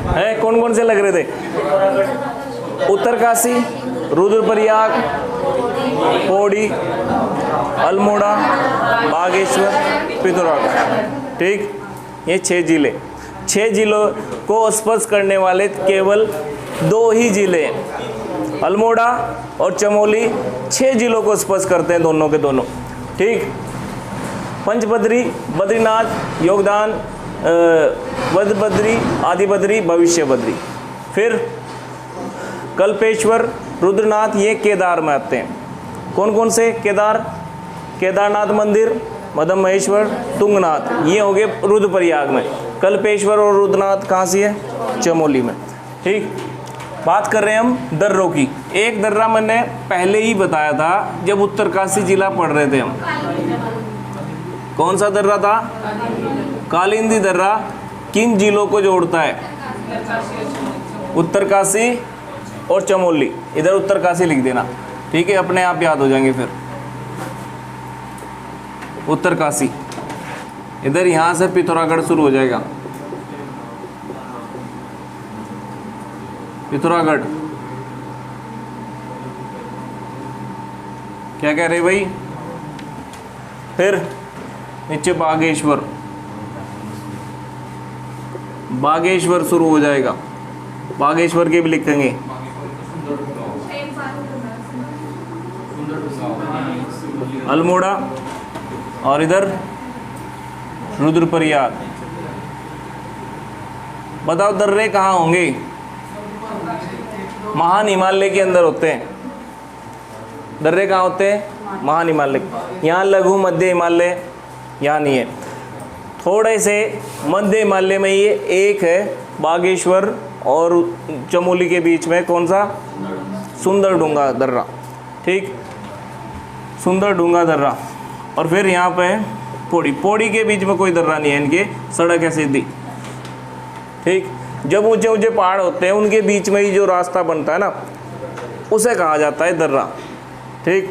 है कौन कौन से लग रहे थे? उत्तरकाशी, रुद्रप्रयाग, पौड़ी, अल्मोड़ा, बागेश्वर, पिथौरागढ़। ठीक, ये 6 जिले। 6 जिलों को स्पर्श करने वाले केवल 2 ही जिले हैं, अल्मोड़ा और चमोली। 6 जिलों को स्पर्श करते हैं दोनों के दोनों। ठीक, पंचबद्री, बद्रीनाथ, योगदान, वदबद्री, आदिबद्री, भविष्य बद्री। फिर कल्पेश्वर, रुद्रनाथ, ये केदार में आते हैं। कौन कौन से केदार? केदारनाथ मंदिर, मदन महेश्वर, तुंगनाथ, ये हो गए रुद्रप्रयाग में। कल्पेश्वर और रुद्रनाथ कहाँ से है? चमोली में। ठीक, बात कर रहे हैं हम दर्रों की। एक दर्रा मैंने पहले ही बताया था जब उत्तरकाशी जिला पढ़ रहे थे हम। कौन सा दर्रा था? कालिंदी दर्रा। किन जिलों को जोड़ता है? उत्तरकाशी और चमोली। इधर उत्तरकाशी लिख देना, ठीक है, अपने आप याद हो जाएंगे। फिर उत्तरकाशी, इधर यहाँ से पिथौरागढ़ शुरू हो जाएगा। पिथौरागढ़ क्या कह रहे भाई? फिर नीचे बागेश्वर, बागेश्वर शुरू हो जाएगा। बागेश्वर के भी लिखेंगे। अल्मोड़ा और इधर रुद्रप्रयाग। बताओ दर्रे कहाँ होंगे? महान हिमालय के अंदर होते हैं। दर्रे कहाँ होते हैं? महान हिमालय। यहाँ लघु मध्य हिमालय यहाँ नहीं है। थोड़े से मध्य हिमालय में ये एक है, बागेश्वर और चमोली के बीच में कौन सा? सुंदरडूंगा दर्रा। ठीक, सुंदरडूंगा दर्रा। और फिर यहाँ पे पौड़ी। पौड़ी के बीच में कोई दर्रा नहीं है, इनके सड़क है सीधी। ठीक, जब ऊंचे ऊंचे पहाड़ होते हैं उनके बीच में ही जो रास्ता बनता है ना, उसे कहा जाता है दर्रा। ठीक,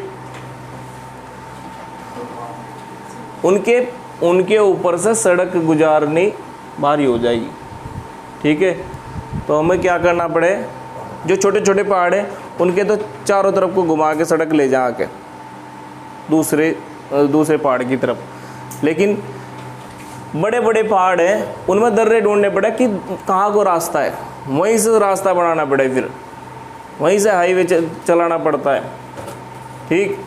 उनके ऊपर से सड़क गुजारनी भारी हो जाएगी। ठीक है, तो हमें क्या करना पड़े? जो छोटे छोटे पहाड़ हैं उनके तो चारों तरफ को घुमा के सड़क ले जा के दूसरे पहाड़ की तरफ। लेकिन बड़े बड़े पहाड़ हैं उनमें दर्रे ढूंढने पड़े कि कहाँ को रास्ता है, वहीं से रास्ता बनाना पड़े, फिर वहीं से हाईवे चलाना पड़ता है। ठीक,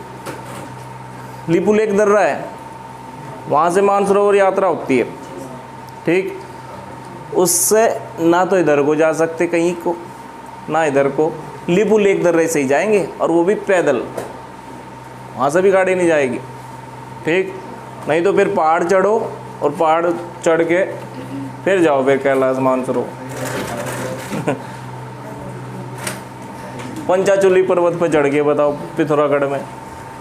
लिपुलेख दर्रा है, वहाँ से मानसरोवर यात्रा होती है। ठीक, उससे ना तो इधर को जा सकते कहीं को, ना इधर को। लिपुलेख दर्रे से ही जाएंगे, और वो भी पैदल, वहाँ से भी गाड़ी नहीं जाएगी। ठीक, नहीं तो फिर पहाड़ चढ़ो और पहाड़ चढ़ के फिर जाओ फिर कैलाश मानसरोवर। पंचाचूली पर्वत पर चढ़ के बताओ पिथौरागढ़ में,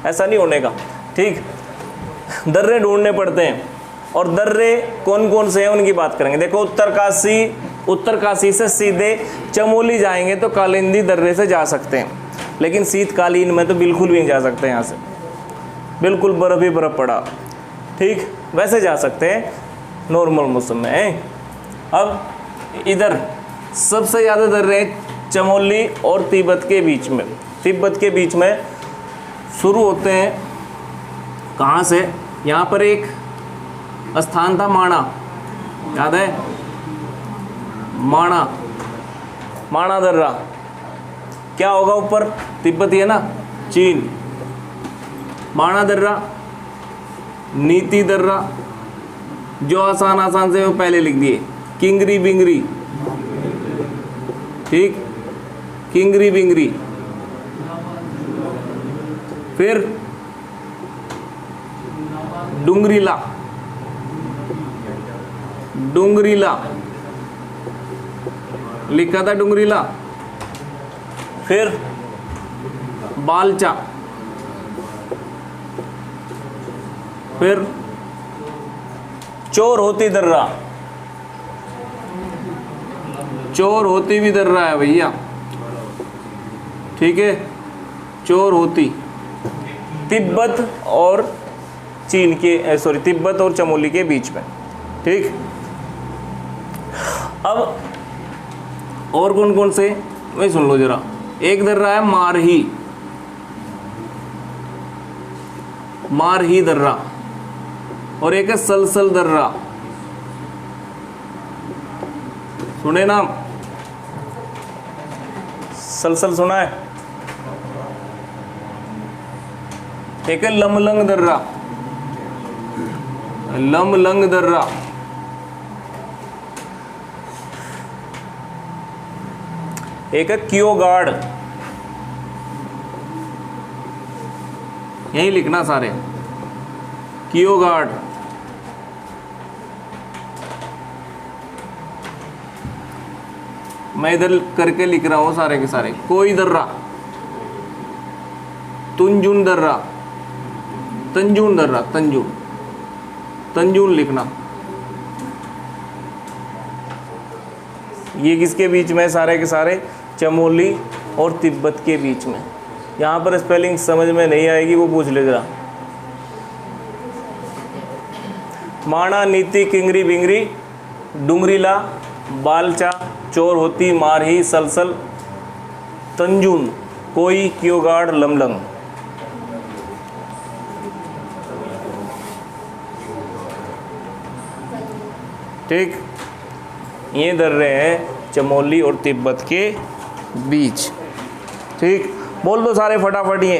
ऐसा नहीं होने का। ठीक, दर्रे ढूंढने पड़ते हैं। और दर्रे कौन कौन से हैं उनकी बात करेंगे। देखो, उत्तरकाशी से सीधे चमोली जाएंगे तो कालिंदी दर्रे से जा सकते हैं, लेकिन शीतकालीन में तो बिल्कुल भी नहीं जा सकते। यहाँ से बिल्कुल बर्फ़ ही बर्फ़ पड़ा। ठीक, वैसे जा सकते हैं नॉर्मल मौसम में। अब इधर सबसे ज़्यादा दर्रे चमोली और तिब्बत के बीच में। तिब्बत के बीच में शुरू होते हैं कहाँ से? यहाँ पर एक स्थान था माणा, याद है? माणा दर्रा। क्या होगा ऊपर? तिब्बत ही है ना, चीन। माणा दर्रा, नीति दर्रा, जो आसान से वो पहले लिख दिए, किंगरी बिंगरी। ठीक, किंगरी बिंगरी। फिर डुंगरीला लिखा था, डुंगरीला। फिर बालचा, फिर चोर होती दर्रा। चोर होती भी दर्रा है भैया। ठीक है, चोर होती। तिब्बत और तिब्बत और चमोली के बीच में। ठीक। अब और कौन कौन से वही सुन लो जरा। एक दर्रा है मारही, मारही दर्रा, और एक है सलसल दर्रा, सुने नाम? सलसल सुना है? एक है लमलंग दर्रा, लमलंग दर्रा, एक है क्योगाड़, यही लिखना सारे, क्योगाड़, मैं इधर करके लिख रहा हूं सारे के सारे। कोई दर्रा, तुंजुन दर्रा, तंजून दर्रा, तंजून, तंजून लिखना। ये किसके बीच में? सारे के सारे चमोली और तिब्बत के बीच में। यहाँ पर स्पेलिंग समझ में नहीं आएगी, वो पूछ ले जरा। माणा, नीति, किंगरी, बिंगरी, डुंगरीला, बालचा, चोर होती, मारही, सलसल, तंजून, कोई, क्योगाड़, लमलंग। ठीक, ये दर्रे हैं चमोली और तिब्बत के बीच। ठीक, बोल दो सारे फटाफट ये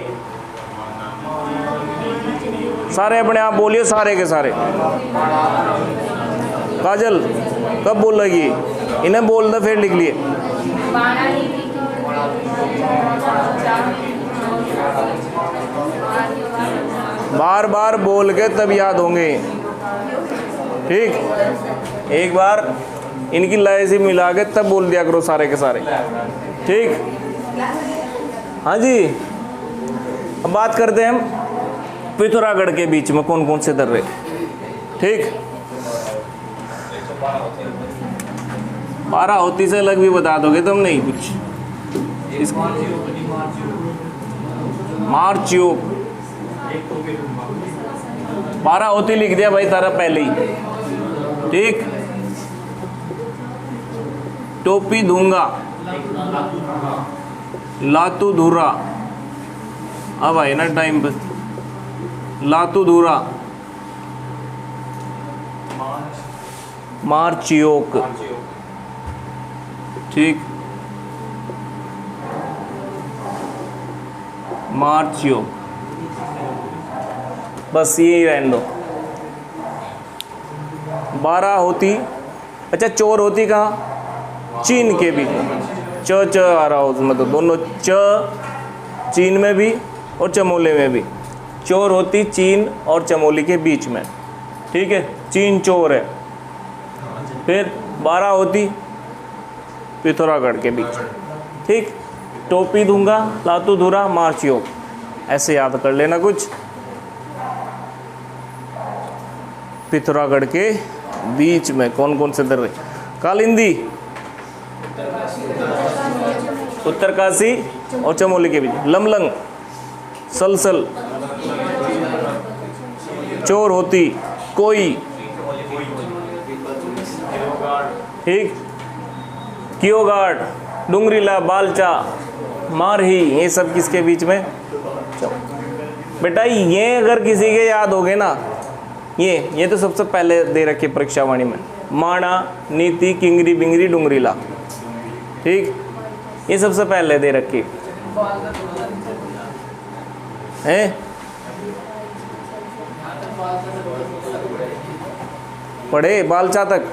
सारे, अपने आप बोलिए सारे के सारे। काजल कब बोल लगी? इन्हें बोल दो फिर लिख लिए। बार बार बोल के तब याद होंगे। ठीक, एक बार इनकी लय से मिला के तब बोल दिया करो सारे के सारे। ठीक, हाँ जी। अब बात करते हैं हम पिथौरागढ़ के बीच में कौन कौन से दर्रे। ठीक, बाराहोती से अलग भी बता दोगे तुम? नहीं कुछ मार्चियो, बाराहोती लिख दिया भाई तारा पहले ही। ठीक, टोपी धूंगा, लातू धूरा, अब आए ना टाइम पर, लातू धूरा, मार्चियोक। ठीक, मार्चियोक, बस यही रहने दो। बाराहोती, अच्छा चोर होती कहाँ? चीन के भी, च आ रहा हो उसमें, तो दोनों च चीन में भी और चमोली में भी। चोर होती चीन और चमोली के बीच में। ठीक है, चीन चोर है। फिर बाराहोती पिथौरागढ़ के बीच। ठीक, टोपी दूंगा, लातू धुरा, मार्चियो, ऐसे याद कर लेना कुछ। पिथौरागढ़ के बीच में कौन कौन से दर्रे? कालिंदी, उत्तरकाशी और चमोली के बीच। लमलंग, सलसल, चोर होती, कोई। ठीक, क्योगाड़, डुंगरीला, बालचा, मारही, ये सब किसके बीच में? बेटा ये अगर किसी के याद हो गए ना, ये तो सबसे पहले दे रखे परीक्षा वाणी में। माणा, नीति, किंगरी, बिंगरी, डुंगरीला। ठीक, ये सबसे पहले दे रखी है। पढ़े बालचा तक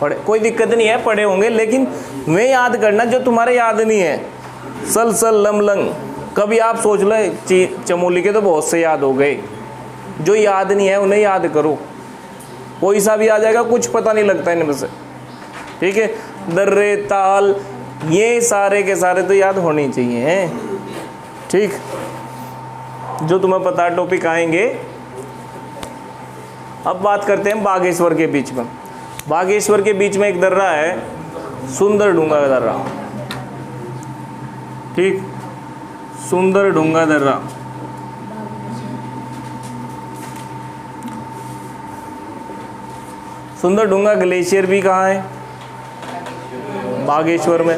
पढ़े, कोई दिक्कत नहीं है, पढ़े होंगे, लेकिन वे याद करना जो तुम्हारे याद नहीं है। सलसल, लमलंग, कभी आप सोच लो चमोली के तो बहुत से याद हो गए, जो याद नहीं है उन्हें याद करो, कोई सा भी आ जाएगा, कुछ पता नहीं लगता इनमें से। ठीक है, दर्रे, ताल, ये सारे के सारे तो याद होने चाहिए। ठीक, जो तुम्हें पता है टॉपिक आएंगे। अब बात करते हैं बागेश्वर के बीच में। बागेश्वर के बीच में एक दर्रा है, सुंदर डूंगा दर्रा। ठीक, सुंदर डूंगा दर्रा। सुंदरडूंगा ग्लेशियर भी कहाँ है? बागेश्वर में।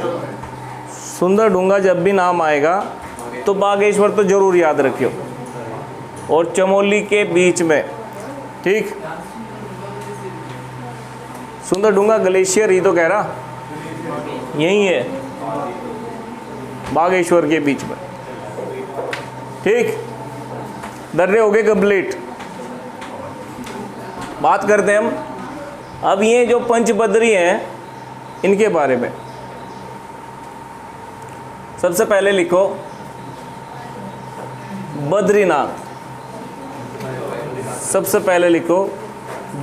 सुंदरडूंगा जब भी नाम आएगा तो बागेश्वर तो जरूर याद रखियो, और चमोली के बीच में, ठीक। सुंदरडूंगा ग्लेशियर ही तो कह रहा, यही है बागेश्वर के बीच में, ठीक। दर्रे हो गए कंप्लीट। बात करते हैं हम अब ये जो पंचबद्री हैं इनके बारे में। सबसे पहले लिखो बद्रीनाथ, सबसे पहले लिखो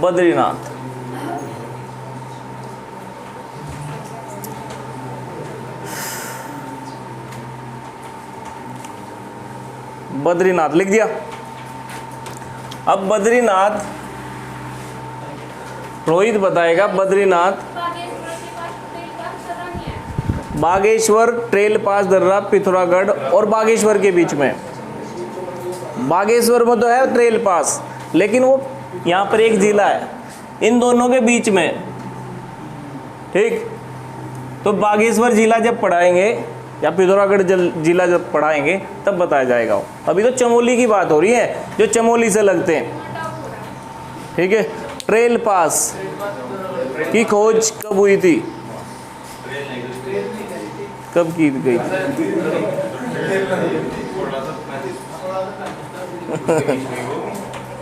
बद्रीनाथ। बद्रीनाथ लिख दिया। अब बद्रीनाथ रोहित बताएगा। बद्रीनाथ बागेश्वर ट्रेल पास दर्रा पिथौरागढ़ और बागेश्वर के बीच में। बागेश्वर में तो है ट्रेल पास, लेकिन वो यहाँ पर एक जिला है, इन दोनों के बीच में, ठीक। तो बागेश्वर जिला जब पढ़ाएंगे या पिथौरागढ़ जिला जब पढ़ाएंगे तब बताया जाएगा। अभी तो चमोली की बात हो रही है, जो चमोली से लगते हैं, ठीक है। ट्रेल पास की खोज कब हुई थी? कब की गई?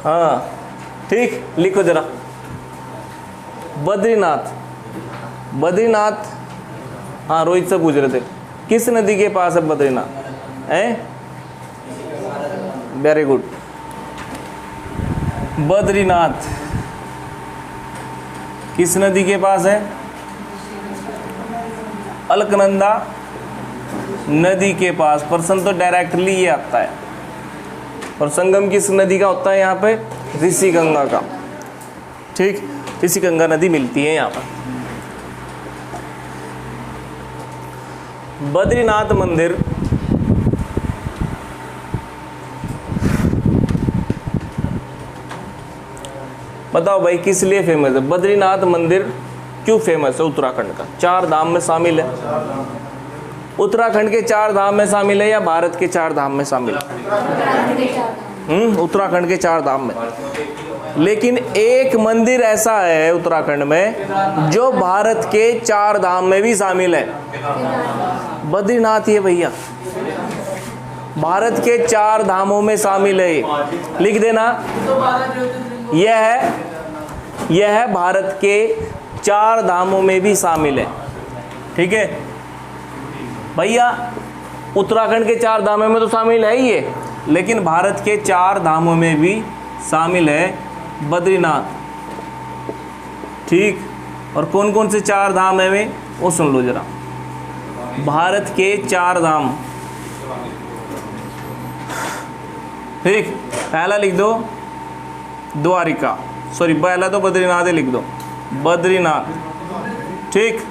हाँ, ठीक। लिखो जरा बद्रीनाथ। बद्रीनाथ, हाँ रोहित से पूछ रहे थे किस नदी के पास है बद्रीनाथ? Very good. बद्रीनाथ किस नदी के पास है? अलकनंदा नदी के पास। प्रश्न तो डायरेक्टली ये आता है। और संगम किस नदी का होता है यहाँ पे? ऋषि गंगा का, ठीक। ऋषि गंगा नदी मिलती है यहाँ पर। बद्रीनाथ मंदिर बताओ भाई किस लिए फेमस है? बद्रीनाथ मंदिर क्यों फेमस है? उत्तराखंड का 4 धाम में शामिल है। उत्तराखंड के 4 धाम में शामिल है या भारत के 4 धाम में शामिल है? उत्तराखंड के 4 धाम में। लेकिन एक मंदिर ऐसा है उत्तराखंड में जो भारत के 4 धाम में भी शामिल है। बद्रीनाथ ये भैया भारत के 4 धामों में शामिल है। लिख देना, यह है भारत के 4 धामों में भी शामिल है, ठीक है भैया। उत्तराखंड के 4 धामों में तो शामिल है ही ये, लेकिन भारत के 4 धामों में भी शामिल है बद्रीनाथ, ठीक। और कौन कौन से 4 धाम है वे, वो सुन लो जरा। भारत के 4 धाम, ठीक। पहला लिख दो द्वारिका, सॉरी पहला तो बद्रीनाथ ही लिख दो, बद्रीनाथ, ठीक।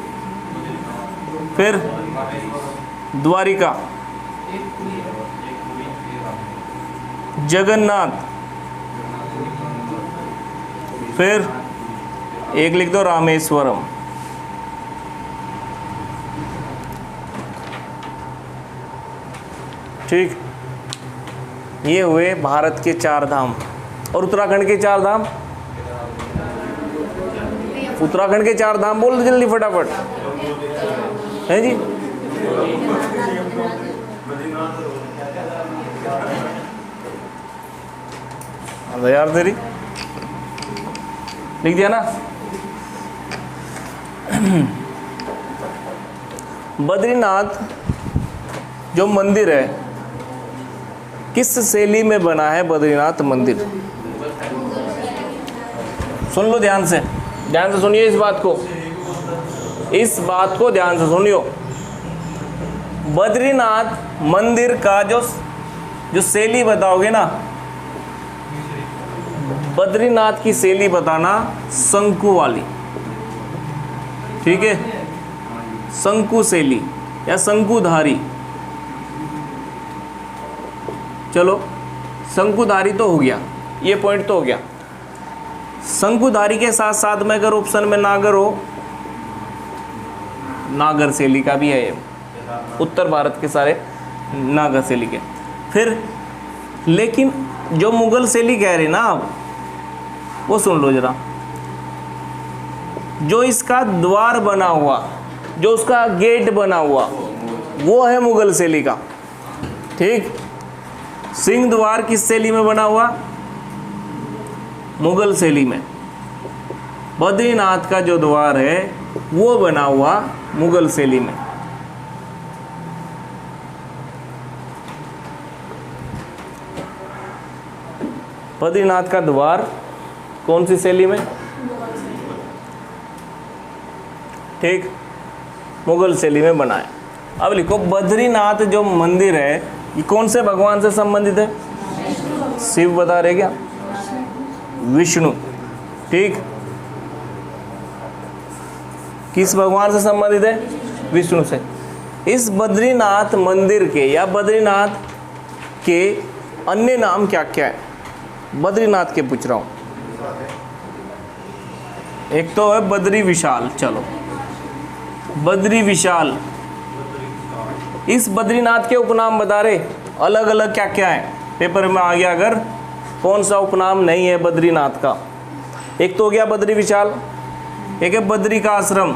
फिर द्वारिका, जगन्नाथ, फिर एक लिख दो रामेश्वरम, ठीक। ये हुए भारत के 4 धाम। और उत्तराखंड के 4 धाम, उत्तराखंड के 4 धाम बोल दो जल्दी फटाफट, है जी। अरे यार तेरी लिख दिया ना। बद्रीनाथ जो मंदिर है किस शैली में बना है? बद्रीनाथ मंदिर सुन लो ध्यान से सुनिए इस बात को ध्यान से सुनियो। बद्रीनाथ मंदिर का जो शैली बताओगे ना, बद्रीनाथ की शैली बताना शंकु वाली, ठीक है। शंकु शैली या शंकुधारी, चलो शंकुधारी तो हो गया, ये पॉइंट तो हो गया। शंकुधारी के साथ साथ में अगर ऑप्शन में नागर हो, नागर शैली का भी है ये, उत्तर भारत के सारे नागर शैली के। फिर लेकिन जो मुगल शैली कह रहे ना आप, वो सुन लो जरा। जो इसका द्वार बना हुआ, जो उसका गेट बना हुआ, वो है मुगल शैली का। ठीक, सिंह द्वार किस शैली में बना हुआ? मुगल शैली में। बद्रीनाथ का जो द्वार है वो बना हुआ मुगल शैली में। बद्रीनाथ का द्वार कौन सी शैली में? ठीक, मुगल शैली में बना है। अब लिखो बद्रीनाथ जो मंदिर है ये कौन से भगवान से संबंधित है? शिव बता रहे क्या? विष्णु। ठीक, किस भगवान से संबंधित है? विष्णु से। इस बद्रीनाथ मंदिर के या बद्रीनाथ के अन्य नाम क्या क्या है? बद्रीनाथ के पूछ रहा हूं। एक तो है बद्री विशाल, चलो बद्री विशाल। इस बद्रीनाथ के उपनाम बता रहे अलग अलग क्या क्या है, पेपर में आ गया अगर कौन सा उपनाम नहीं है बद्रीनाथ का। एक तो हो गया बद्री विशाल, एक है बद्री का आश्रम,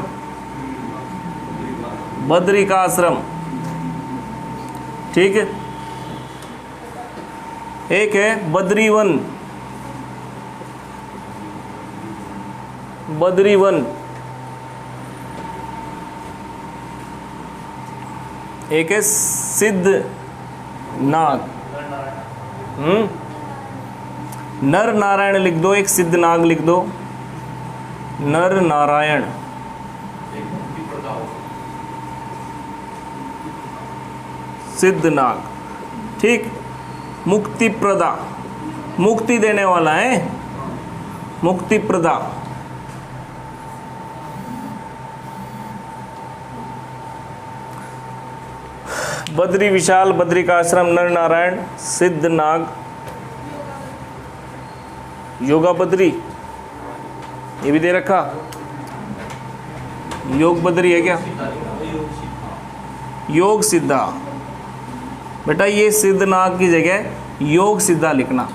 बद्री का आश्रम। ठीक है, एक है बद्रीवन, बद्रीवन। एक है सिद्ध नाग, नर नारायण लिख दो, एक सिद्ध नाग लिख दो, नर नारायण। सिद्ध नाग। ठीक, मुक्ति प्रदा, मुक्ति देने वाला है, मुक्ति प्रदा। बद्री विशाल, बद्री का आश्रम, नर नारायण, सिद्ध नाग, योगा बद्री ये भी दे रखा। योग बद्री है क्या? योग सिद्धा। बेटा ये सिद्ध नाग की जगह योग सिद्धा लिखना।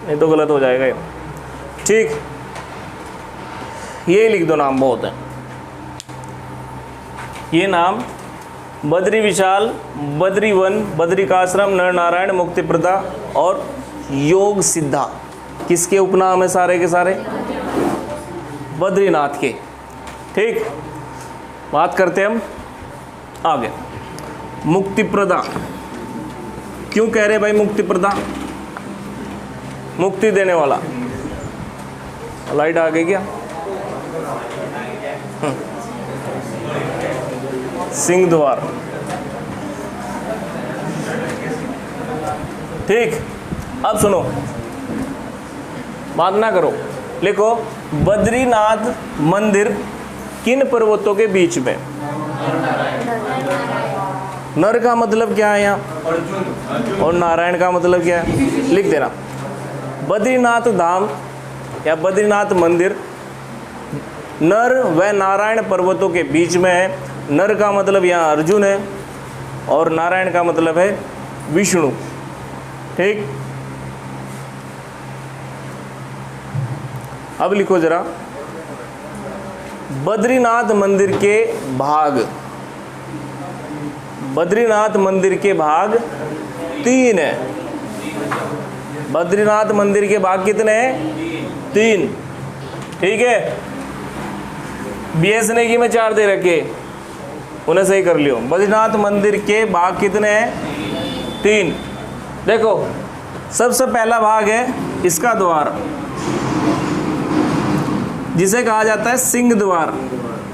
नहीं तो गलत हो जाएगा ये। ठीक, ये लिख दो नाम, बहुत है ये नाम। बद्री विशाल, बद्री वन, बद्री का आश्रम, नर नारायण, मुक्ति प्रदा और योग सिद्धा किसके उपनाम है? सारे के सारे बद्रीनाथ के। ठीक, बात करते हैं हम आगे। मुक्ति प्रदा क्यों कह रहे भाई? मुक्ति प्रदा मुक्ति देने वाला। लाइट आ गई क्या? सिंह द्वार। ठीक, अब सुनो, बात ना करो, लिखो बद्रीनाथ मंदिर किन पर्वतों के बीच में? नर का मतलब क्या है यहाँ और नारायण का मतलब क्या है? लिख देना। बद्रीनाथ धाम या बद्रीनाथ मंदिर नर व नारायण पर्वतों के बीच में है। नर का मतलब यहाँ अर्जुन है और नारायण का मतलब है विष्णु। ठीक, अब लिखो जरा, बद्रीनाथ मंदिर के भाग, बद्रीनाथ मंदिर के भाग 3 है। बद्रीनाथ मंदिर के भाग कितने हैं? 3। ठीक है, BS नेगी में 4 दे रखे, उन्हें सही कर लियो। बद्रीनाथ मंदिर के भाग कितने हैं? 3। देखो सबसे पहला भाग है इसका द्वार, जिसे कहा जाता है सिंह द्वार।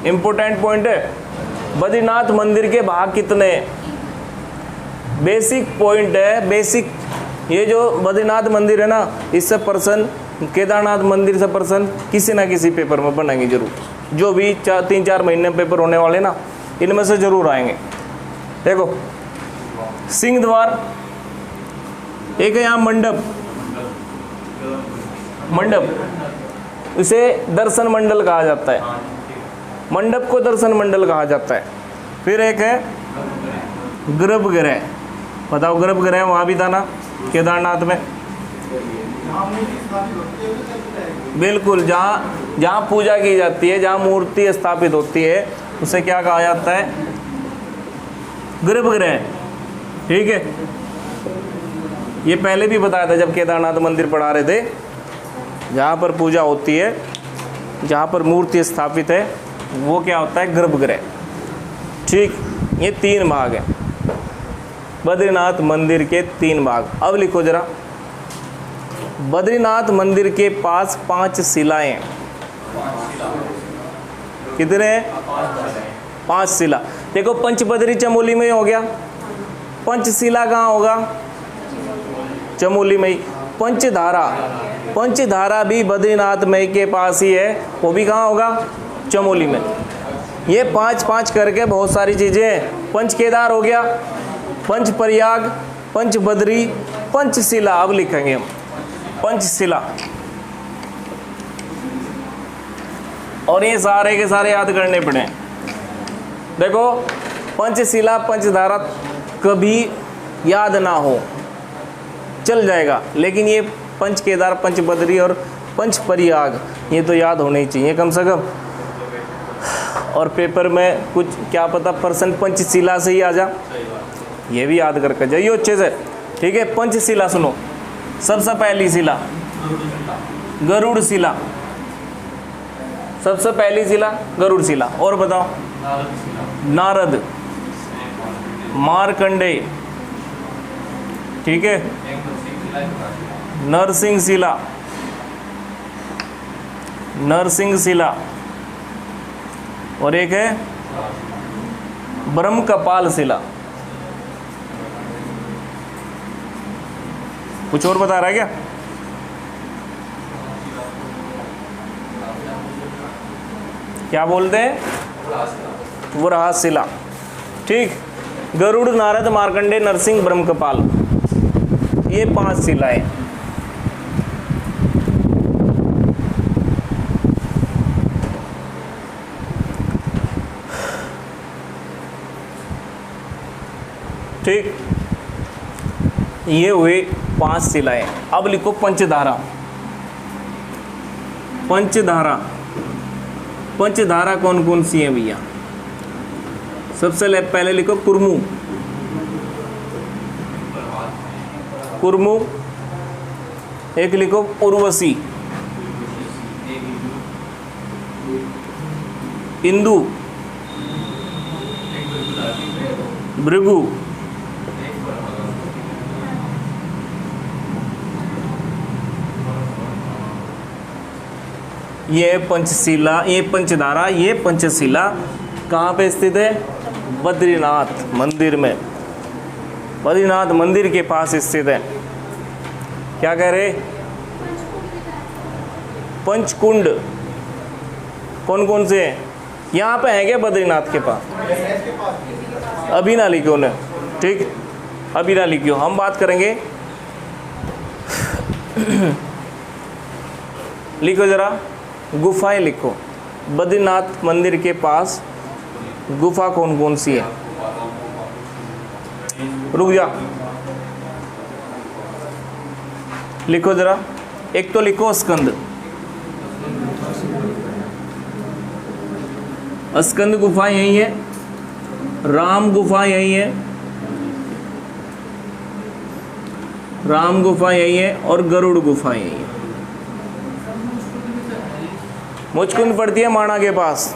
इंपॉर्टेंट पॉइंट है, बद्रीनाथ मंदिर के भाग कितने? बेसिक पॉइंट है, बेसिक। ये जो बद्रीनाथ मंदिर है ना, इससे पर्सन, केदारनाथ मंदिर से पर्सन किसी ना किसी पेपर में बनाएंगे जरूर। जो भी 3-4 महीने में पेपर होने वाले ना, इनमें से जरूर आएंगे। देखो सिंह द्वार, एक है यहाँ मंडप, मंडप इसे दर्शन मंडल कहा जाता है, मंडप को दर्शन मंडल कहा जाता है। फिर एक है गर्भगृह, बताओ गर्भगृह वहाँ भी था ना केदारनाथ में, बिल्कुल, जहाँ पूजा की जाती है, जहाँ मूर्ति स्थापित होती है उसे क्या कहा जाता है, गर्भगृह। ठीक है, ये पहले भी बताया था जब केदारनाथ मंदिर पढ़ा रहे थे, जहाँ पर पूजा होती है, जहाँ पर मूर्ति स्थापित है वो क्या होता है, गर्भगृह। ठीक, ये 3 भाग हैं बद्रीनाथ मंदिर के, 3 भाग। अब लिखो जरा, बद्रीनाथ मंदिर के पास 5 शिलाएं हैं। कितने हैं? 5 शिला। देखो पंचबद्री चमोली में ही हो गया, पंचशिला कहाँ होगा, चमोली में ही। पंचधारा, पंचधारा भी बद्रीनाथ में के पास ही है, वो भी कहाँ होगा, चमोली में। ये 5-5 करके बहुत सारी चीज़ें हैं। पंच केदार हो गया, पंच प्रयाग, पंच बद्री, पंचशिला। अब लिखेंगे हम पंचशिला, और ये सारे के सारे याद करने पड़े। देखो पंचशिला पंचधारा कभी याद ना हो चल जाएगा, लेकिन ये पंच केदार, पंच बद्री और पंच प्रयाग ये तो याद होने ही चाहिए कम से कम। और पेपर में कुछ क्या पता पर्सन पंचशिला से ही आ जा, ये भी याद करके जाइए अच्छे से। ठीक है, पंचशिला सुनो। सबसे पहली शिला गरुड़ शिला, सबसे पहली शिला गरुड़ शिला। और बताओ, नारद, मार्कंडेय, ठीक है, नरसिंह शिला, नरसिंह शिला, और एक है ब्रह्म कपाल शिला। कुछ और बता रहा है क्या? क्या बोलते हैं? वराह शिला। ठीक, गरुड़, नारद, मार्कंडेय, नरसिंह, ब्रह्म कपाल, ये 5 शिलाएं। ठीक, ये हुए 5 शिलाएं। अब लिखो पंचधारा, पंचधारा, पंचधारा कौन कौन सी है भैया? सबसे पहले लिखो कुर्मू, कुर्मू, एक लिखो उर्वशी, इंदु, भृगु, ये पंचशिला, ये पंचधारा, ये पंचशिला कहाँ पे स्थित है? बद्रीनाथ मंदिर में, बद्रीनाथ मंदिर के पास स्थित है। क्या कह रहे? पंचकुंड कौन कौन से हैं? यहाँ पे है क्या बद्रीनाथ के पास? अभी ना लिखो ने, ठीक, अभी ना लिखियो, हम बात करेंगे। लिखो जरा, गुफाएं लिखो। बद्रीनाथ मंदिर के पास गुफा कौन कौन सी है? रुक जा, लिखो जरा। एक तो लिखो स्कंद, स्कंद गुफा यही है, राम गुफा यही है, राम गुफा यही है, और गरुड़ गुफा यही है। मुचकुंद पड़ती है माणा के पास,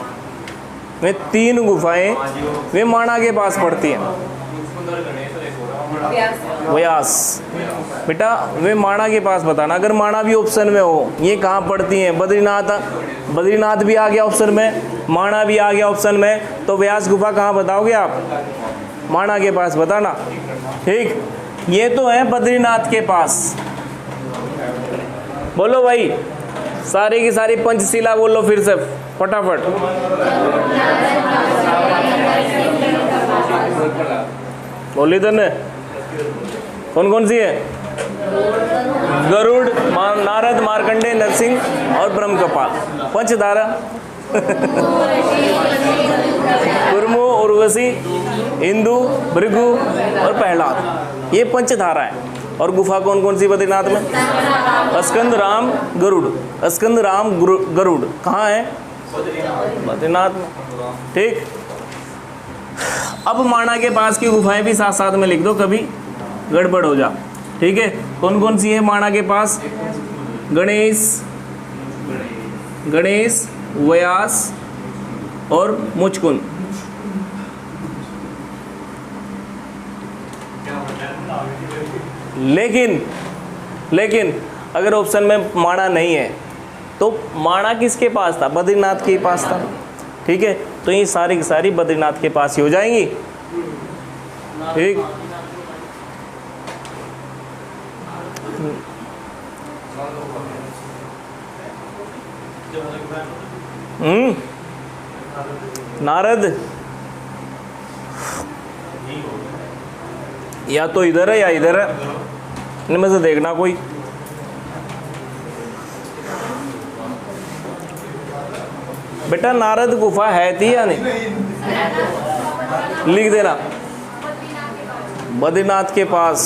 वे 3 गुफाएं वे माणा के पास पड़ती हैं। व्यास, बेटा वे माणा के पास बताना, अगर माणा भी ऑप्शन में हो। ये कहाँ पड़ती हैं? बद्रीनाथ, बद्रीनाथ भी आ गया ऑप्शन में, माणा भी आ गया ऑप्शन में, तो व्यास गुफा कहाँ बताओगे आप? माणा के पास बताना। ठीक, ये तो है बद्रीनाथ के पास। बोलो भाई, सारी की सारी पंचशिला बोलो फिर से फटाफट। बोली तो ने कौन कौन सी है? गरुड़, नारद, मार्कंडेय, नरसिंह और ब्रह्म कपाल। पंचधारा कुर्मु, उर्वशी, इंदु, भृगु और प्रहलाद, ये पंचधारा है। और गुफा कौन कौन सी बद्रीनाथ में? स्कंद, राम, गरुड़। स्कंद, राम, गरुड़ कहाँ है? बद्रीनाथ में। ठीक, अब माणा के पास की गुफाएं भी साथ साथ में लिख दो, कभी गड़बड़ हो जा। ठीक है, कौन कौन सी है माणा के पास? गणेश, गणेश, व्यास और मुचकुंद। लेकिन अगर ऑप्शन में माणा नहीं है तो माणा किसके पास था? बद्रीनाथ के पास था। ठीक है, तो ये सारी की सारी बद्रीनाथ के पास ही हो जाएंगी। ठीक, नारद या तो इधर है या इधर है, इनमें से देखना कोई। बेटा नारद गुफा है थी या नहीं? लिख देना बद्रीनाथ के पास,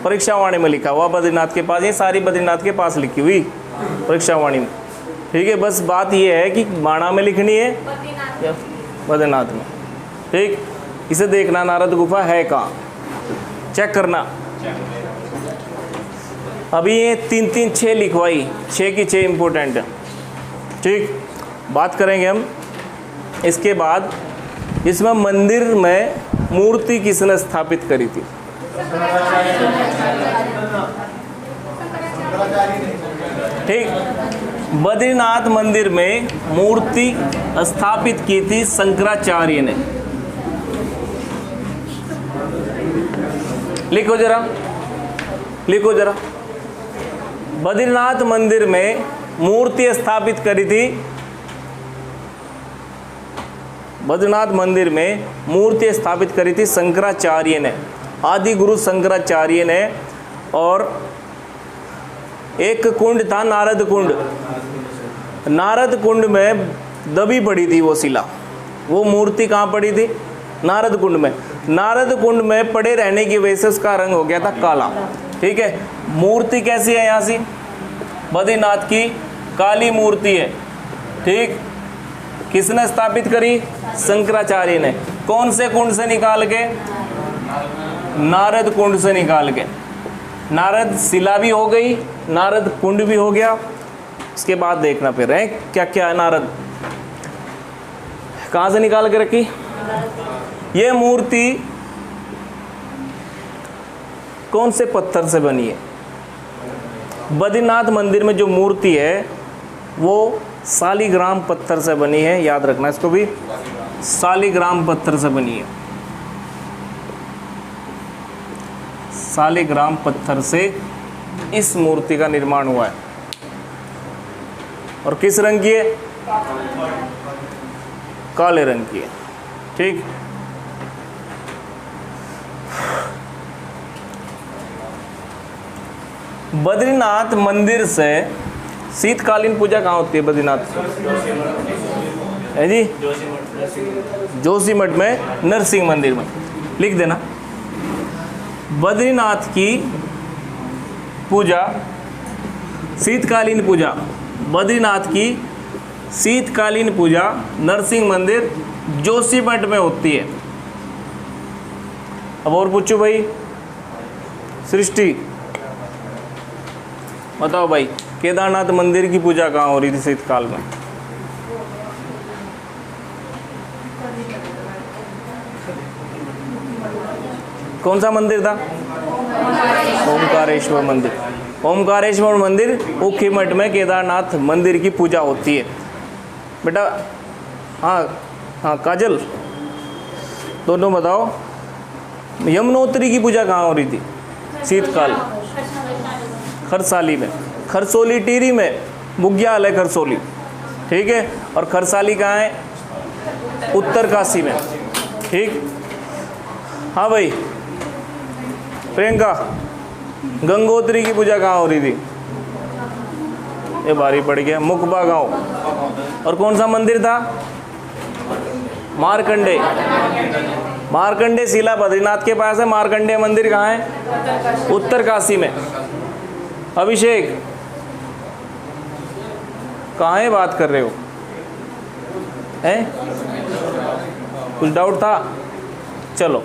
परीक्षावाणी में लिखा हुआ बद्रीनाथ के पास, ये सारी बद्रीनाथ के पास लिखी हुई परीक्षावाणी में। ठीक है, बस बात ये है कि माणा में लिखनी है या बद्रीनाथ में। ठीक, इसे देखना नारद गुफा है कहाँ, चेक करना। अभी ये 3 3 6 लिखवाई, 6 की 6 इम्पोर्टेंट है। ठीक, बात करेंगे हम इसके बाद। इसमें मंदिर में मूर्ति किसने स्थापित करी थी? ठीक, बद्रीनाथ मंदिर में मूर्ति स्थापित की थी शंकराचार्य ने। लिखो जरा, लिखो जरा। बद्रीनाथ मंदिर में मूर्ति स्थापित करी थी, बद्रीनाथ मंदिर में मूर्ति स्थापित करी थी शंकराचार्य ने, आदि गुरु शंकराचार्य ने। और एक कुंड था नारद कुंड, नारद कुंड में दबी पड़ी थी वो शिला, वो मूर्ति कहाँ पड़ी थी? नारद कुंड में। नारद कुंड में पड़े रहने की वजह से उसका रंग हो गया था काला। ठीक है, मूर्ति कैसी है यहाँ से? बद्रीनाथ की काली मूर्ति है। ठीक, किसने स्थापित करी? शंकराचार्य ने। कौन से कुंड से निकाल के? नारद कुंड से निकाल के। नारद शिला भी हो गई, नारद कुंड भी हो गया। उसके बाद देखना फिर है क्या क्या है। नारद कहाँ से निकाल के रखी? ये मूर्ति कौन से पत्थर से बनी है? बद्रीनाथ मंदिर में जो मूर्ति है वो सालीग्राम पत्थर से बनी है, याद रखना इसको भी, सालीग्राम पत्थर से बनी है। सालीग्राम पत्थर से इस मूर्ति का निर्माण हुआ है। और किस रंग की है? काले रंग की है। ठीक, बद्रीनाथ मंदिर से शीतकालीन पूजा कहाँ होती है? बद्रीनाथ है जी, जोशीमठ में, नरसिंह मंदिर में। लिख देना, बद्रीनाथ की पूजा, शीतकालीन पूजा, बद्रीनाथ की शीतकालीन पूजा नरसिंह मंदिर जोशीमठ में होती है। अब और पूछो भाई, सृष्टि बताओ भाई, केदारनाथ मंदिर की पूजा कहाँ हो रही थी शीतकाल में? कौन सा मंदिर था? ओमकारेश्वर मंदिर। ओमकारेश्वर मंदिर ऊखीमठ में केदारनाथ मंदिर की पूजा होती है बेटा। हाँ हाँ काजल, दोनों बताओ, यमुनोत्री की पूजा कहाँ हो रही थी शीतकाल? खरसाली में, खरसोली टिहरी में, बुग्याल है खरसोली। ठीक है, और खरसाली कहाँ है? उत्तरकाशी में। ठीक, हाँ भाई प्रियंका गंगोत्री की पूजा कहाँ हो रही थी? ये भारी पड़ गया, मुकबा गांव। और कौन सा मंदिर था? मारकंडे। मारकंडे शिला बद्रीनाथ के पास है। मारकंडे मंदिर कहाँ है? उत्तर काशी में। अभिषेक कहाँ है, बात कर रहे हो? हैं? कुछ डाउट था? चलो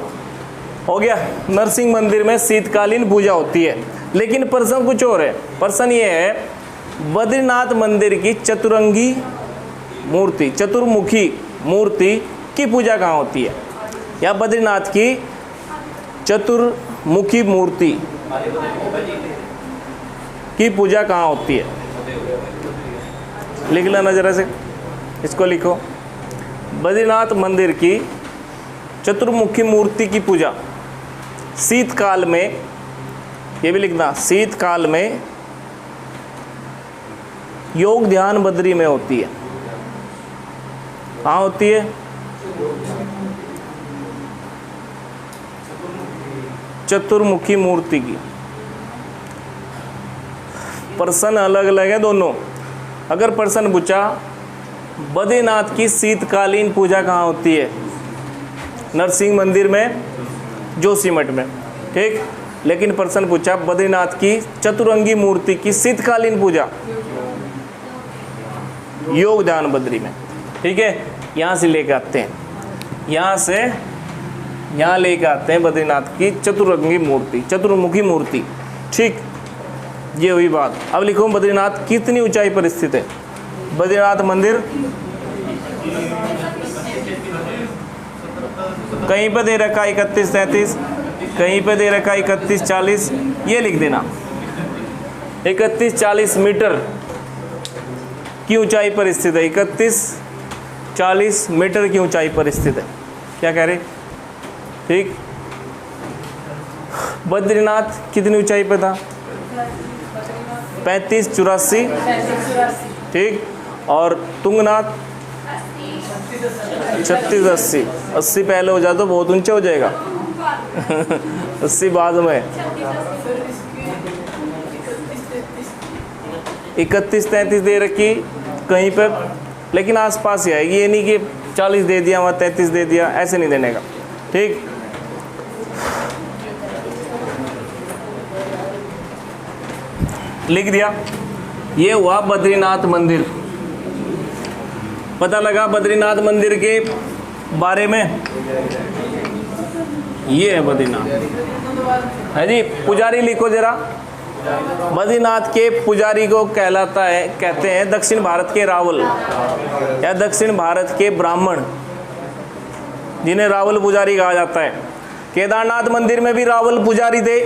हो गया। नरसिंह मंदिर में शीतकालीन पूजा होती है। लेकिन प्रश्न कुछ और है। प्रश्न ये है, बद्रीनाथ मंदिर की चतुरंगी मूर्ति, चतुर्मुखी मूर्ति की पूजा कहाँ होती है? या बद्रीनाथ की चतुर्मुखी मूर्ति की पूजा कहाँ होती है? लिख लेना जरा से, इसको लिखो। बद्रीनाथ मंदिर की चतुर्मुखी मूर्ति की पूजा शीतकाल में, ये भी लिखना, शीतकाल में योग ध्यान बद्री में होती है। कहाँ होती है? चतुर्मुखी मूर्ति की। प्रश्न अलग अलग है दोनों। अगर प्रश्न पूछा बद्रीनाथ की शीतकालीन पूजा कहाँ होती है? नरसिंह मंदिर में, जोशीमठ में, ठीक। लेकिन प्रश्न पूछा बद्रीनाथ की चतुरंगी मूर्ति की शीतकालीन पूजा योग ध्यान बद्री में, ठीक है। यहाँ से लेके आते हैं, यहाँ से यहाँ लेके आते हैं बद्रीनाथ की चतुरंगी मूर्ति, चतुर्मुखी मूर्ति, ठीक। ये हुई बात। अब लिखो बद्रीनाथ कितनी ऊंचाई पर स्थित है? बद्रीनाथ मंदिर कहीं पे दे रखा 31-33, कहीं पे दे रखा 31-40, ये लिख देना। 31-40 मीटर की ऊंचाई पर स्थित है। 31-40 मीटर की ऊंचाई पर स्थित है। क्या कह रहे? ठीक। बद्रीनाथ कितनी ऊंचाई पर था? 35-84, ठीक। और तुंगनाथ 36-80। 80 पहले हो जाए तो बहुत ऊंचा हो जाएगा। 80 बाद में। 31-33 दे रखी कहीं पर, लेकिन आसपास ही आएगी। ये नहीं कि 40 दे दिया वहाँ 33 दे दिया, ऐसे नहीं देने का, ठीक। लिख दिया। ये हुआ बद्रीनाथ मंदिर। पता लगा बद्रीनाथ मंदिर के बारे में। ये है बद्रीनाथ, है जी। पुजारी लिखो जरा। बद्रीनाथ के पुजारी को कहलाता है, कहते हैं दक्षिण भारत के रावल या दक्षिण भारत के ब्राह्मण, जिन्हें रावल पुजारी कहा जाता है। केदारनाथ मंदिर में भी रावल पुजारी थे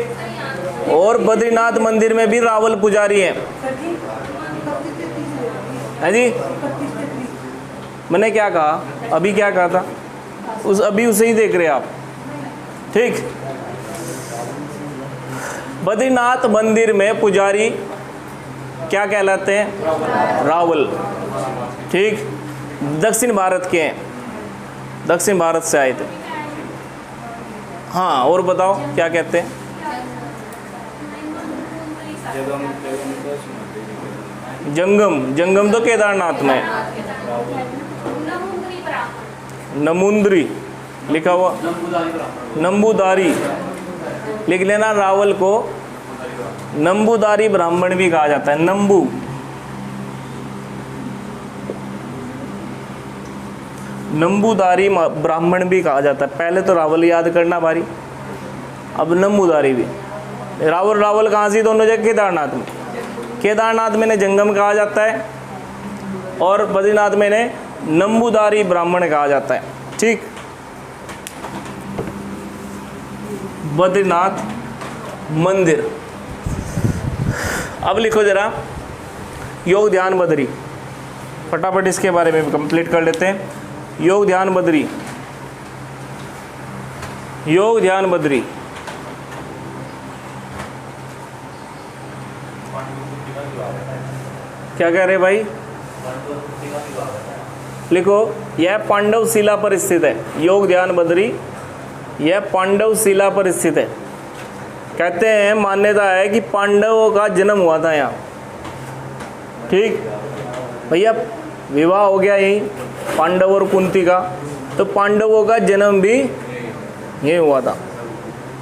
और बद्रीनाथ मंदिर में भी रावल पुजारी हैं, है जी। मैंने क्या कहा अभी, क्या कहा था अभी उसे ही देख रहे आप, ठीक। बद्रीनाथ मंदिर में पुजारी क्या कहलाते हैं? रावल, ठीक। दक्षिण भारत के हैं, दक्षिण भारत से आए थे। हाँ, और बताओ क्या कहते हैं? जंगम, जंगम तो केदारनाथ में। नमुंद्री लिखा हुआ, नंबूदारी लिख लेना। रावल को नंबूदारी ब्राह्मण भी कहा जाता है। नंबू, नंबूदारी ब्राह्मण भी कहा जाता है। पहले तो रावल याद करना भारी, अब नंबूदारी भी। रावल रावल कहाँ से? दोनों जगह केदारनाथ में। केदारनाथ में ने जंगम कहा जाता है और बद्रीनाथ में ने नंबूदारी ब्राह्मण कहा जाता है, ठीक। बद्रीनाथ मंदिर। अब लिखो जरा योग ध्यान बद्री, फटाफट इसके बारे में कंप्लीट कर लेते हैं। योग ध्यान बद्री, योग ध्यान बद्री। क्या कह रहे भाई? लिखो, यह पांडव शिला पर स्थित है। योग ध्यान बद्री यह पांडव शिला पर स्थित है। कहते हैं, मान्यता है कि पांडवों का जन्म हुआ था यहाँ। ठीक भैया, विवाह हो गया यहीं पांडव और कुंती का, तो पांडवों का जन्म भी यहीं हुआ था।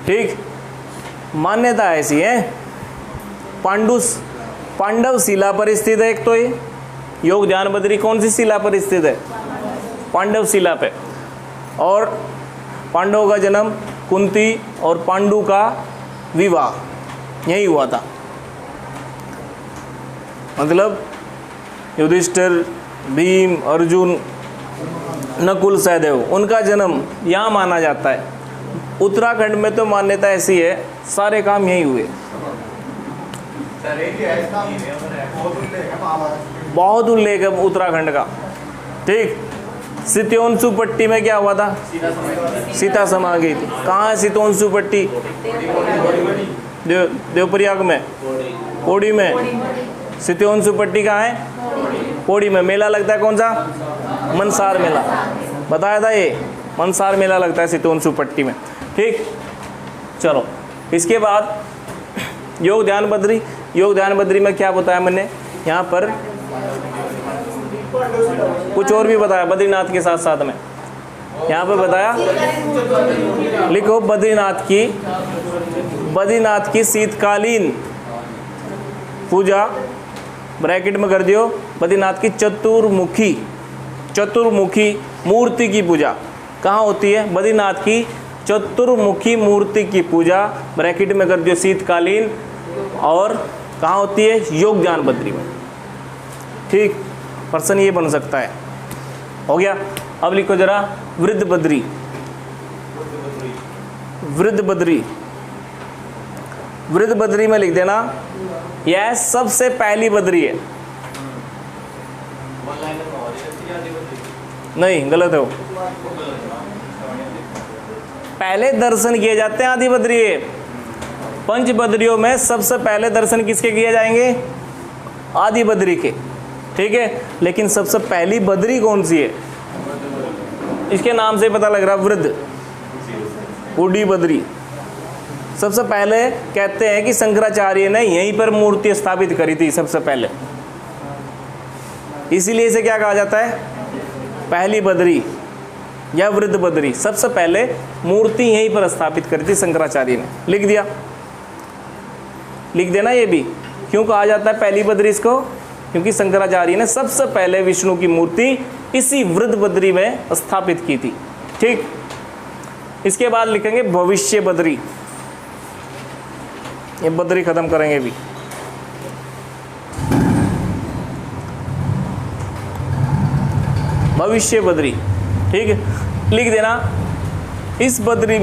ठीक, मान्यता ऐसी है। पांडव शिला पर स्थित है। एक तो ये योग ध्यान बद्री कौन सी शिला पर स्थित है? पांडव शिला पे। और पांडवों का जन्म, कुंती और पांडु का विवाह यही हुआ था। मतलब युधिष्ठिर, भीम, अर्जुन, नकुल, सहदेव, उनका जन्म यहाँ माना जाता है। उत्तराखंड में तो मान्यता ऐसी है सारे काम यही हुए। बहुत उल्लेख है उत्तराखंड का। ठीक, सितोंशु पट्टी में क्या हुआ था? सीता समा गई थी। कहाँ है सितोंशु पट्टी? देवप्रयाग में, पौड़ी में। सितोंशु पट्टी कहाँ है? पौड़ी में। मेला लगता है कौन सा? मनसार मेला, बताया था ये, मनसार मेला लगता है सितोंशु पट्टी में। ठीक, चलो इसके बाद योग ध्यान बद्री। योग ध्यान बद्री में क्या बताया मैंने? यहाँ पर कुछ और भी बताया बद्रीनाथ के साथ साथ में। यहाँ पर बताया, लिखो बद्रीनाथ की शीतकालीन पूजा, ब्रैकेट में कर दियो, बद्रीनाथ की चतुर्मुखी मूर्ति की पूजा कहाँ होती है? बद्रीनाथ की चतुर्मुखी मूर्ति की पूजा, ब्रैकेट में कर दियो शीतकालीन, और कहाँ होती है? योग ध्यान बद्री में। ठीक, प्रश्न ये बन सकता है। हो गया। अब लिखो जरा वृद्ध बद्री। वृद्ध बद्री में लिख देना, यह सबसे पहली बद्री है। नहीं, गलत है वो। पहले दर्शन किए जाते हैं आदि बद्री। पंच बद्रियों में सबसे पहले दर्शन किसके किए जाएंगे? आदि बद्री के। ठीक है, लेकिन सबसे पहली बद्री कौन सी है? इसके नाम से पता लग रहा, वृद्ध बूढ़ी बद्री। सबसे पहले कहते हैं कि शंकराचार्य ने यहीं पर मूर्ति स्थापित करी थी सबसे पहले, इसीलिए इसे क्या कहा जाता है? पहली बद्री या वृद्ध बद्री। सबसे पहले मूर्ति यहीं पर स्थापित करी थी शंकराचार्य ने। लिख दिया, लिख देना ये भी। क्यों कहा जाता है पहली बद्री इसको? क्योंकि शंकराचार्य ने सबसे पहले विष्णु की मूर्ति इसी वृद्ध बद्री में स्थापित की थी। ठीक, इसके बाद लिखेंगे भविष्य बद्री। ये बद्री खत्म करेंगे भी। भविष्य बद्री। ठीक है, लिख देना, इस बद्री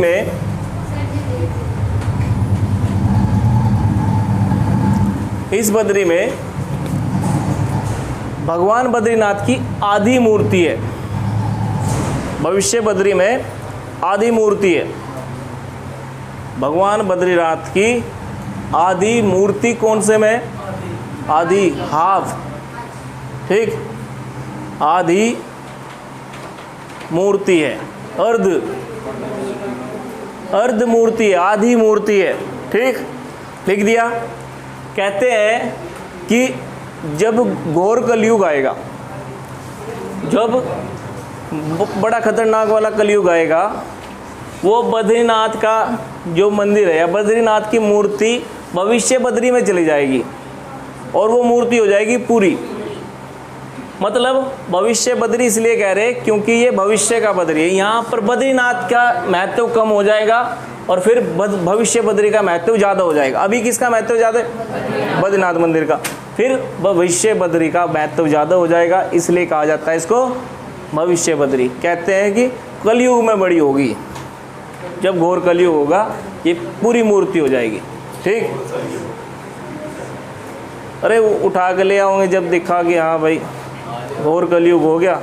में भगवान बद्रीनाथ की आदि मूर्ति है। भविष्य बद्री में आदि मूर्ति है। भगवान बद्रीनाथ की आदि मूर्ति कौन से में? आदि हाव। ठीक, आदि मूर्ति है। अर्ध मूर्ति है, आदि मूर्ति है। ठीक, लिख दिया। कहते हैं कि जब घोर कलयुग आएगा, जब बड़ा खतरनाक वाला कलयुग आएगा, वो बद्रीनाथ का जो मंदिर है या बद्रीनाथ की मूर्ति भविष्य बद्री में चली जाएगी और वो मूर्ति हो जाएगी पूरी। मतलब भविष्य बद्री इसलिए कह रहे क्योंकि ये भविष्य का बद्री है। यहाँ पर बद्रीनाथ का महत्व कम हो जाएगा और फिर भविष्य बद्री का महत्व ज़्यादा हो जाएगा। अभी किसका महत्व ज़्यादा है? बद्रीनाथ मंदिर का। फिर भविष्य बद्री का महत्व ज़्यादा हो जाएगा, इसलिए कहा जाता है इसको भविष्य बद्री। कहते हैं कि कलयुग में बड़ी होगी, जब घोर कलयुग होगा ये पूरी मूर्ति हो जाएगी। ठीक, अरे उठा के ले आओगे जब दिखा कि हाँ भाई घोर कलयुग हो गया।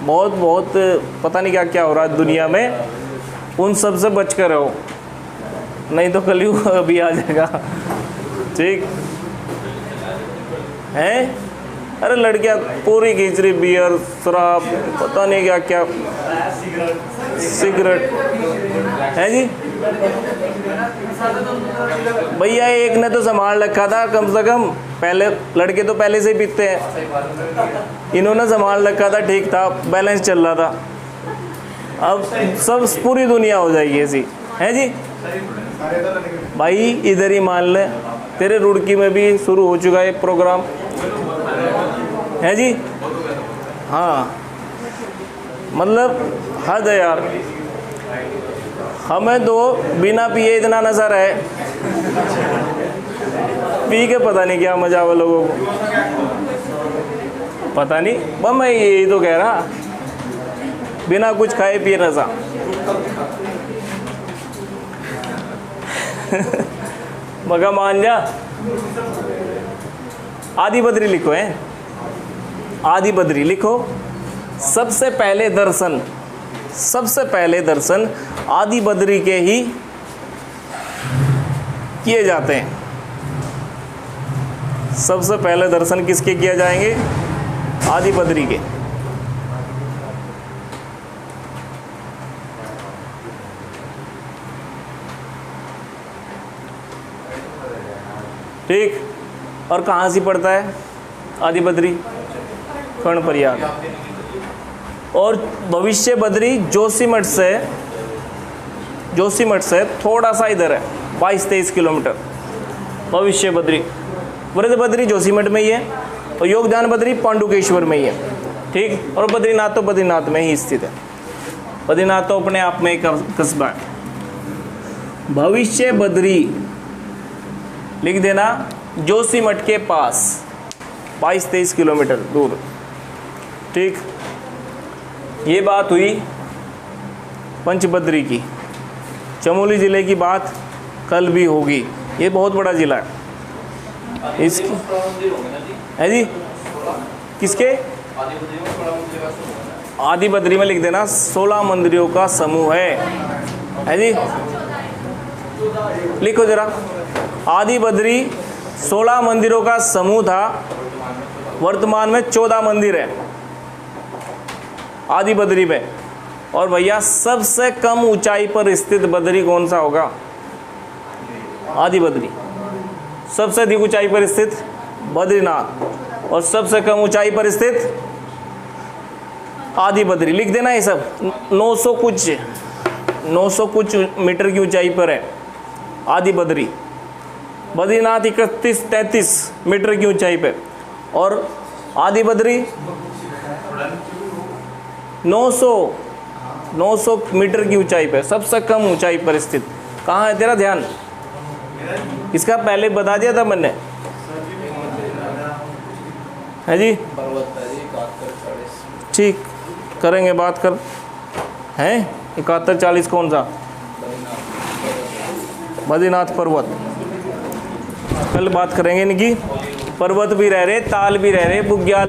बहुत पता नहीं क्या क्या हो रहा है दुनिया में, उन सब से बच कर रहो, नहीं तो कलयुग अभी आ जाएगा। ठीक है, अरे लड़कियां पूरी खींच रही, बियर, शराब, पता नहीं क्या क्या, सिगरेट है जी। भैया एक ने तो संभाल रखा था कम से कम, पहले लड़के तो पहले से ही पीते हैं, इन्होंने संभाल रखा था, ठीक था, बैलेंस चल रहा था। अब सब पूरी दुनिया हो जाएगी ऐसी, है जी। भाई इधर ही मान ले, तेरे रुड़की में भी शुरू हो चुका है एक प्रोग्राम, है जी। हाँ मतलब हद है यार, हमें तो बिना पिए इतना नशा है, पी के पता नहीं क्या मजा हुआ लोगों को, पता नहीं। बस मैं यही तो कह रहा, बिना कुछ खाए पिए नशा। मगा मान जा। आदि बद्री लिखो है, आदि बद्री लिखो। सबसे पहले दर्शन आदि बद्री के ही किए जाते हैं। सबसे पहले दर्शन किसके किए जाएंगे? आदि बद्री के। ठीक, और कहाँ से पड़ता है आदि बद्री? कर्णप्रयाग। और भविष्य बद्री जोशीमठ से थोड़ा सा इधर है, 22-23 किलोमीटर भविष्य बद्री। व्रत बद्री जोशीमठ में ही है, और योगदान बद्री पांडुकेश्वर में ही है। ठीक, और बद्रीनाथ तो बद्रीनाथ में ही स्थित है। बद्रीनाथ तो अपने आप में एक कस्बा है। भविष्य बद्री लिख देना, जोशीमठ के पास 22-23 किलोमीटर दूर। ठीक, ये बात हुई पंचबद्री की। चमोली ज़िले की बात कल भी होगी, ये बहुत बड़ा ज़िला है। इसकी है जी, किसके? आदि बद्री में लिख देना 16 मंदिरों का समूह है जी। लिखो जरा, आदि बद्री 16 मंदिरों का समूह था, वर्तमान में 14 मंदिर है आदि बद्री में। और भैया सबसे कम ऊंचाई पर स्थित बद्री कौन सा होगा? आदि बद्री। सबसे अधिक ऊंचाई पर स्थित बद्रीनाथ, और सबसे कम ऊंचाई पर स्थित आदि बद्री। लिख देना ये सब। 900 कुछ मीटर की ऊंचाई पर है आदि बद्री। बद्रीनाथ 31-33 मीटर की ऊंचाई पे, और आदि बद्री 900 मीटर की ऊंचाई पे, सबसे कम ऊंचाई पर स्थित। कहाँ है तेरा ध्यान? इसका पहले बता दिया था मैंने, है जी। ठीक, करेंगे बात कर, हैं 71-40 कौन सा? बद्रीनाथ पर्वत। कल बात करेंगे इनकी। पर्वत भी रह रहे, ताल भी रह रहे, बुग्याल